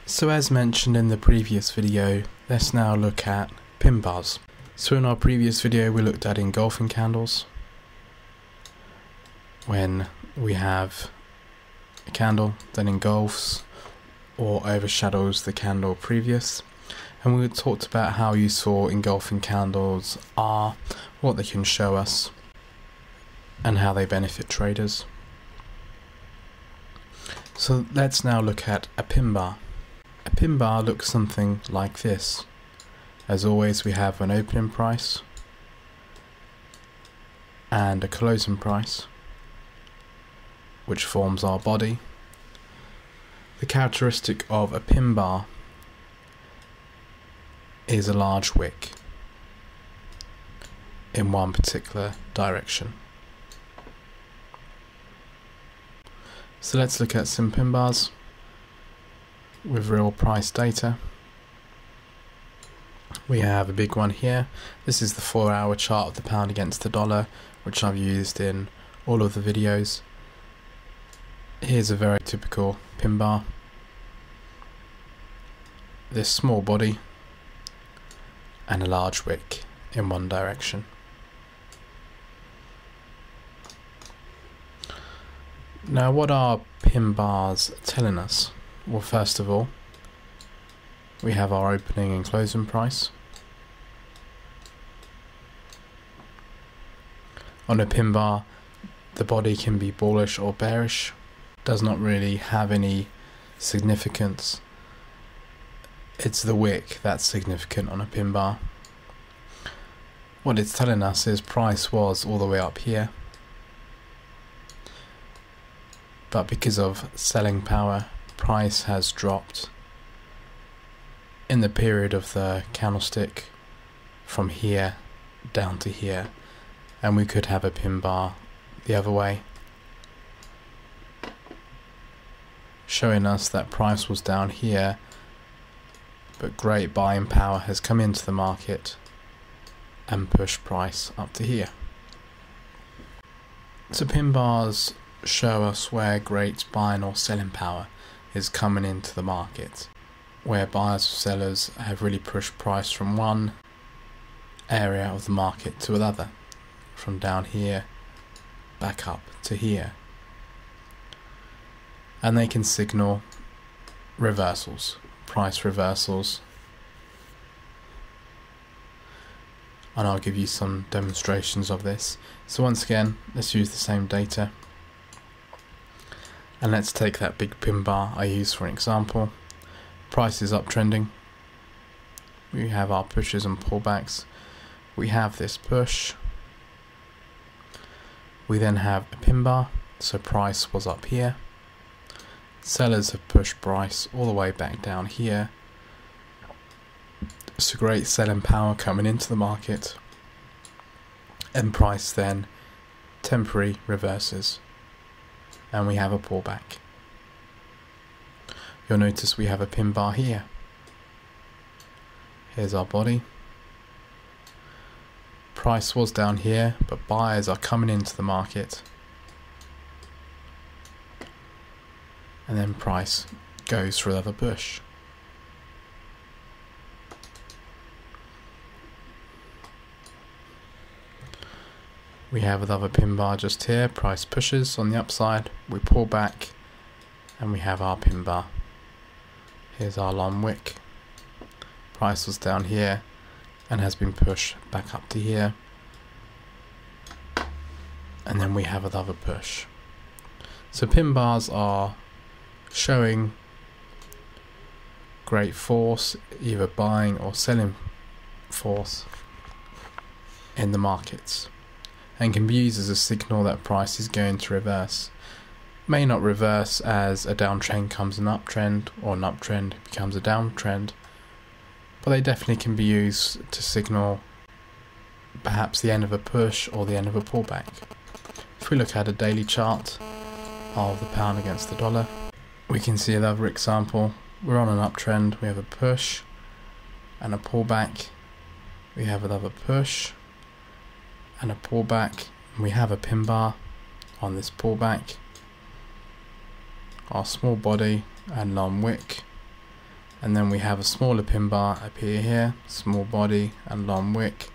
So as mentioned in the previous video, let's now look at pin bars. So in our previous video we looked at engulfing candles, when we have a candle that engulfs or overshadows the candle previous, and we talked about how useful engulfing candles are, what they can show us, and how they benefit traders. So let's now look at a pin bar. A pin bar looks something like this. As always, we have an opening price and a closing price, which forms our body. The characteristic of a pin bar is a large wick in one particular direction. So let's look at some pin bars with real price data. We have a big one here. This is the 4-hour chart of the pound against the dollar, which I've used in all of the videos. Here's a very typical pin bar. This small body and a large wick in one direction. Now, what are pin bars telling us? Well, first of all, we have our opening and closing price. On a pin bar, the body can be bullish or bearish. Does not really have any significance. It's the wick that's significant on a pin bar. What it's telling us is price was all the way up here, but because of selling power, price has dropped in the period of the candlestick from here down to here, and we could have a pin bar the other way, showing us that price was down here, but great buying power has come into the market and pushed price up to here. So pin bars show us where great buying or selling power is coming into the market, where buyers or sellers have really pushed price from one area of the market to another, from down here back up to here, and they can signal reversals, price reversals, and I'll give you some demonstrations of this. So once again, let's use the same data. And let's take that big pin bar I used for an example. Price is uptrending. We have our pushes and pullbacks. We have this push. We then have a pin bar, so price was up here. Sellers have pushed price all the way back down here. So great selling power coming into the market, and price then temporary reverses, and we have a pullback. You'll notice we have a pin bar here. Here's our body. Price was down here, but buyers are coming into the market, and then price goes for another push. We have another pin bar just here. Price pushes on the upside, we pull back, and we have our pin bar. Here's our long wick. Price was down here and has been pushed back up to here, and then we have another push. So pin bars are showing great force, either buying or selling force in the markets, and can be used as a signal that price is going to reverse. May not reverse as a downtrend comes an uptrend, or an uptrend becomes a downtrend, but they definitely can be used to signal perhaps the end of a push or the end of a pullback. If we look at a daily chart of the pound against the dollar, we can see another example. We're on an uptrend, we have a push and a pullback, we have another push and a pullback, and we have a pin bar on this pullback, our small body and long wick, and then we have a smaller pin bar appear here, small body and long wick,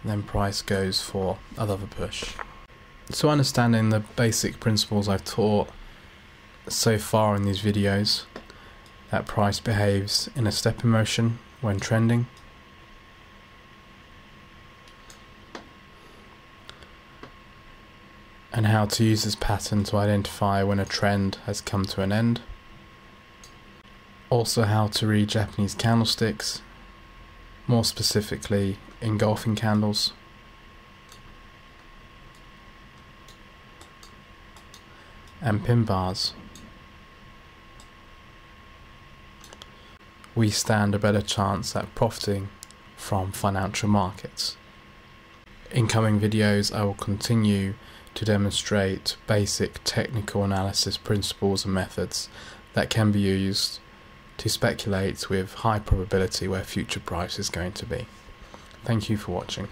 and then price goes for another push. So understanding the basic principles I've taught so far in these videos, that price behaves in a stepping motion when trending, and how to use this pattern to identify when a trend has come to an end. Also how to read Japanese candlesticks, more specifically engulfing candles. And pin bars. We stand a better chance at profiting from financial markets. In coming videos I will continue to demonstrate basic technical analysis principles and methods that can be used to speculate with high probability where future price is going to be. Thank you for watching.